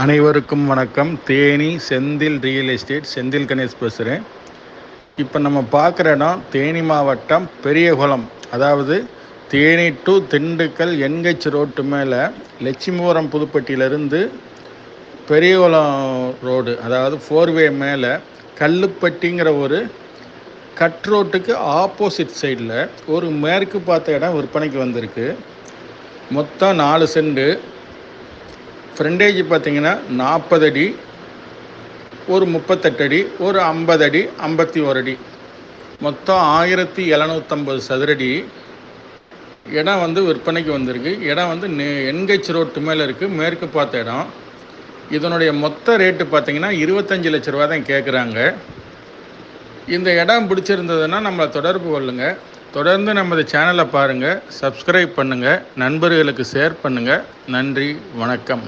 அனைவருக்கும் வணக்கம். Theni Senthil real estate, Senthil Ganesh பேசுகிறேன். இப்போ நம்ம பார்க்குற இடம் தேனி மாவட்டம் பெரியகுளம், அதாவது Theni to Dindigul NH road மேலே லட்சுமிபுரம் புதுப்பட்டியிலேருந்து பெரியகுளம் ரோடு, அதாவது 4வே மேலே கல்லுப்பட்டிங்கிற ஒரு கட் ரோட்டுக்கு ஆப்போசிட் சைடில் ஒரு மேற்கு பார்த்த இடம் விற்பனைக்கு வந்திருக்கு. மொத்தம் 4 சென்ட். ஃப்ரண்டேஜ் பார்த்திங்கன்னா 40 அடி, ஒரு 38 அடி, ஒரு 50 அடி, 51 அடி, மொத்தம் 1750 சதுரடி இடம் விற்பனைக்கு வந்திருக்கு. இடம் என்ஹெச் ரோட்டு மேலே இருக்குது, மேற்கு பார்த்த இடம். இதனுடைய மொத்த ரேட்டு பார்த்திங்கன்னா 25 லட்ச ரூபா தான் கேட்குறாங்க. இந்த இடம் பிடிச்சிருந்ததுன்னா நம்மளை தொடர்பு கொள்ளுங்கள். தொடர்ந்து நமது சேனலை பாருங்கள், சப்ஸ்கிரைப் பண்ணுங்கள், நண்பர்களுக்கு ஷேர் பண்ணுங்கள். நன்றி, வணக்கம்.